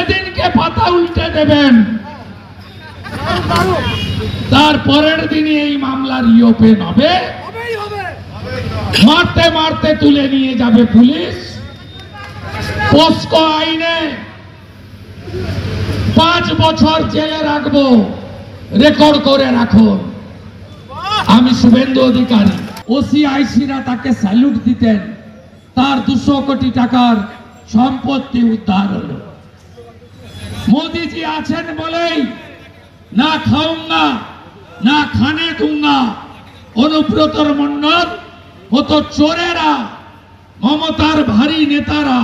যেদিনকে পাতা উল্টে দেবেন তার পরের দিনই এই মামলার ওপেন হবে। মারতে মারতে তুলে নিয়ে যাবে পুলিশ। পোস্কো আইনে 5 বছর জেলে রাখবো, রেকর্ড করে রাখুন। আমি শুভেন্দু অধিকারী। ওসিআইসিরা তাকে স্যালুট দিতেন, তার 200 কোটি টাকার সম্পত্তি উদ্ধার হলো। মোদিজি আছেন বলেই না খাউঙ্গা না খানে दूंगा অনুব্রতর মন্ডল মতো চোরেরা, মমতার ভারী নেতারা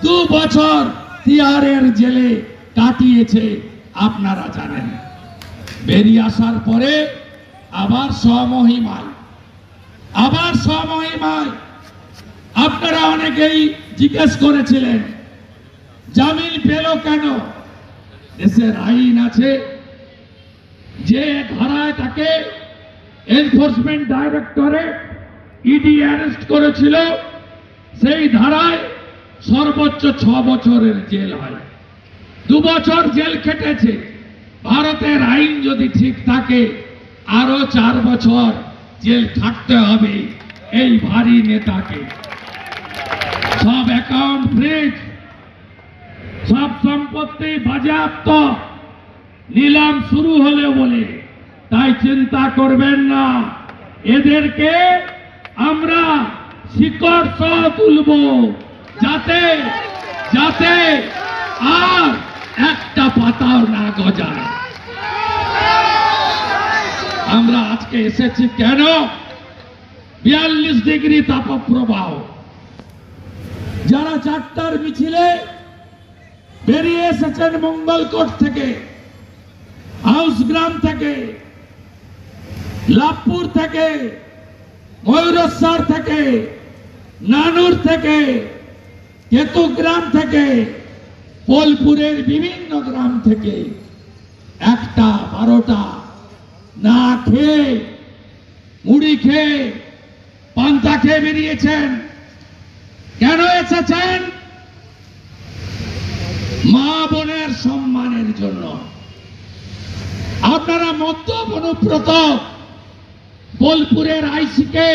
2 বছর তিহারের জেলে কাটিয়েছে, আপনারা জানেন। বেরিয়ে আসার পরে আবার স্বমহিমায় আপনারা অনেকেই জিজ্ঞেস করেছিলেন জামিন পেল কেন। দেশের আইন আছে, যে ধারায় তাকে এনফোর্সমেন্ট ডাইরেক্টরেট ইডি অ্যারেস্ট করেছিল সেই ধারায় সর্বোচ্চ 6 বছরের জেল হয়। 2 বছর জেল খেটেছে। ভারতের আইন যদি ঠিক থাকে আরো 4 বছর জেল খাটতে হবে এই ভারী নেতাকে। সব অ্যাকাউন্ট ফ্রিজ, সব সম্পত্তি বাজেয়াপ্ত, নিলাম শুরু হলে বলে তাই চিন্তা করবেন না, এদেরকে আমরা শিকড় সহ তুলব যাতে যাতে আর একটা পাতাও না গজায়। আমরা আজকে এসেছি কেন? 42 ডিগ্রি তাপপ্রবাহ। যারা 4টার মিছিলে বেরিয়ে এসেছেন মঙ্গলকোট থেকে, হাউসগ্রাম থেকে, লাভপুর থেকে, ময়ূরেশ্বর থেকে, নানুর থেকে, কেতুগ্রাম থেকে, বোলপুরের বিভিন্ন গ্রাম থেকে 1টা 12টা না খেয়ে, মুড়ি খেয়ে, পান্তা খেয়ে বেরিয়েছেন। কেন এসেছেন? মা বোনের সম্মানের জন্য। আপনারা মদ্যপ অনুব্রত বোলপুরের আইসিকে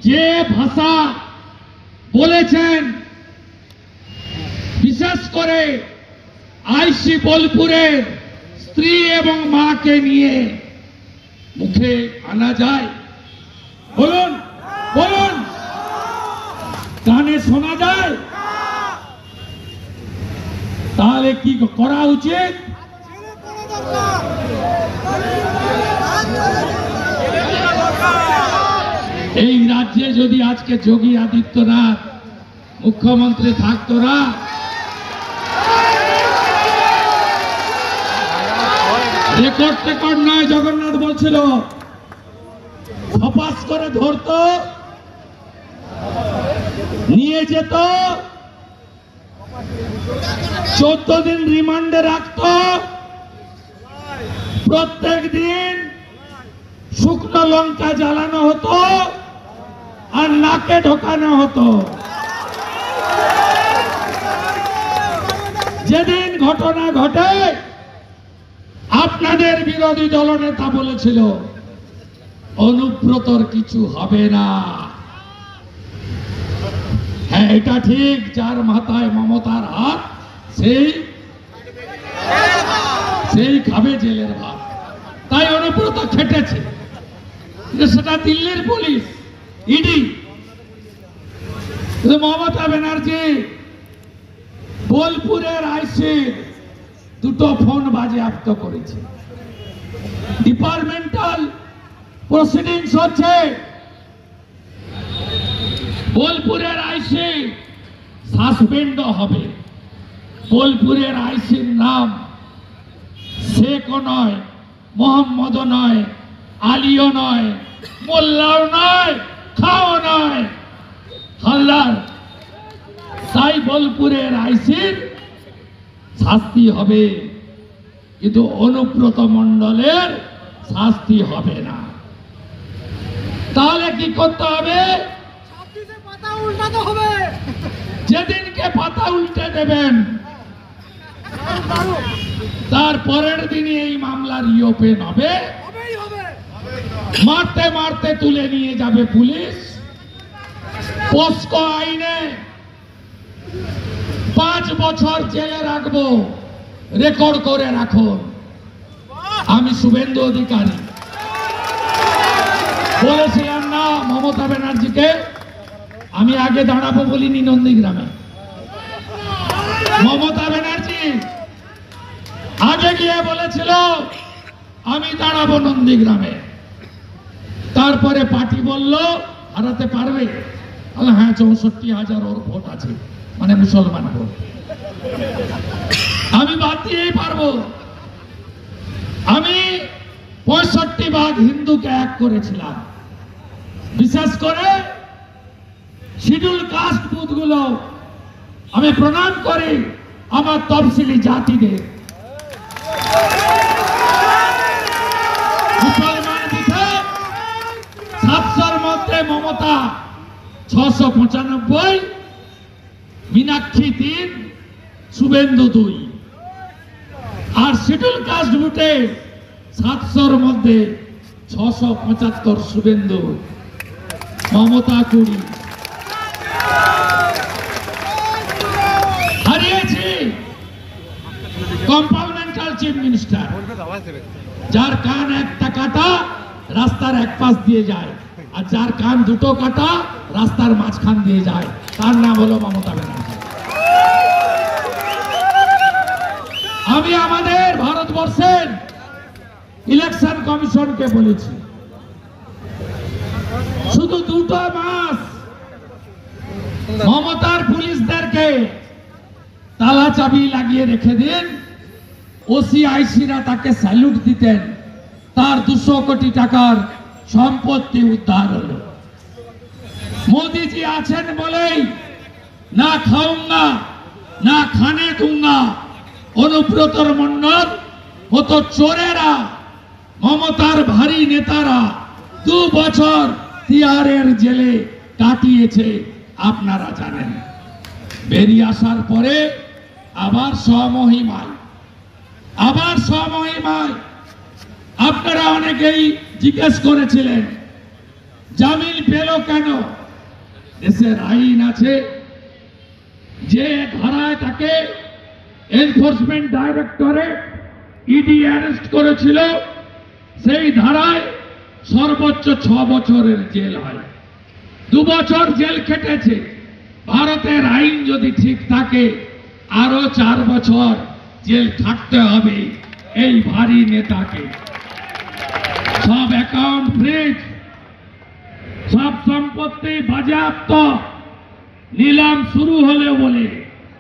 যে ভাষা বলেছেন, বিশেষ করে আইসি বোলপুরের স্ত্রী এবং মাকে নিয়ে মুখে আনা যায়? বলুন বলুন, কানে শোনা যায়? তাহলে কি করা উচিত? এই রাজ্যে যদি আজকে যোগী আদিত্যনাথ মুখ্যমন্ত্রী থাকতো না, রেকর্ড নয়, জগন্নাথ বলছিল, ফপাস করে ধরতো, নিয়ে যেত, 14 দিন রিমান্ডে রাখতো, প্রত্যেক দিন শুকনো লঙ্কা জ্বালানো হতো আর নাকে ঢোকানো হতো। যেদিন ঘটনা ঘটে আপনাদের বিরোধী দলনেতা বলেছিল অনুব্রতর কিছু হবে না। হ্যাঁ, এটা ঠিক, যার মাথায় মমতার হাত সেই খাবে জেলের ভাত। তাই অনুব্রত খেটেছে। সেটা দিল্লির পুলিশ, ইডি। মমতা ব্যানার্জি বোলপুরের আইসির 2টো ফোন বাজেয়াপ্ত করেছে। ডিপার্টমেন্টাল প্রসিডিংস হচ্ছে। বোলপুরের আইসি সাসপেন্ড হবে। বোলপুরের আইসির নাম শেখও নয়, মোহাম্মদও নয়, আলীও নয়, মোল্লাও নয়, খাও নয়, হালদার। তাই বোলপুরের আইসির শাস্তি হবে, কিন্তু অনুব্রত মণ্ডলের শাস্তি হবে না। তাহলে কি করতে হবে? যেদিনকে পাতা উল্টে দেবেন তার পরের দিনই এই মামলার রিওপেন হবে, মারতে মারতে তুলে নিয়ে যাবে পুলিশ। পোস্কো আইনে 5 বছর জেলে রাখবো, রেকর্ড করে রাখুন। আমি শুভেন্দু অধিকারী বলেছিলাম না মমতা ব্যানার্জিকে, আমি আগে দাঁড়াবো বলিনি নন্দীগ্রামে। মমতা ব্যানার্জি আগে গিয়ে বলেছিল আমি দাঁড়াবো নন্দীগ্রামে। তারপরে পার্টি বলল হারাতে পারবে, হ্যাঁ 64,000 ওর ভোট আছে, মানে মুসলমান ভোট, আমি বাদ দিয়েই পারবো। আমি 65 ভাগ হিন্দুকে এক করেছিলাম, বিশেষ করে শিডিউল কাস্ট বুথগুলো আমি প্রণাম করি আমার তফসিলি জাতিদের। মুসলমান বুথে 700-র মধ্যে মমতা 695, মীনাক্ষী 3, শুভেন্দু 2। আর শিডিউল কাস্ট বুথে 700-র মধ্যে 675 শুভেন্দু, মমতা 20। হারিয়েছি কম্পার্টমেন্টাল চিফ মিনিস্টার, যার কান একটা কাটা রাস্তার এক পাশ দিয়ে যায়, আর যার কান দুটো কাটা রাস্তার মাঝখান দিয়ে যায়, তার নাম হলো মমতা ব্যানার্জি। আমি আমাদের ভারতবর্ষের ইলেকশন কমিশনকে বলেছি শুধু 2 মাস মমতার পুলিশদেরকে তালা চাবি লাগিয়ে রেখে দিন, ওসিআইসিরা তাকে স্যালুট দিতেন, তার 200 কোটি টাকার সম্পত্তি উদ্ধার হলো। মোদিজি আছেন বলেই না খাউঙ্গা না খানে দুঙ্গা অনুব্রতর মন্ডল মতো চোরেরা, মমতার ভারী নেতারা 2 বছর তিহারের জেলে কাটিয়েছে, আপনারা জানেন। বেরিয়ে আসার পরে আবার স্বমহিমায় আপনারা অনেকেই জিজ্ঞেস করেছিলেন জামিন পেল কেন। দেশের আইন আছে, যে ধারায় তাকে এনফোর্সমেন্ট ডাইরেক্টরেট ইডি অ্যারেস্ট করেছিল, সেই ধারায় সর্বোচ্চ 6 বছরের জেল হয়। 2 বছর জেল খেটেছে। ভারতের আইন যদি ঠিক থাকে আরো 4 বছর জেল খাটতে হবে এই ভারী নেতাকে। সব অ্যাকাউন্ট ফ্রিজ, সব সম্পত্তি বাজেয়াপ্ত, নিলাম শুরু হলে বলে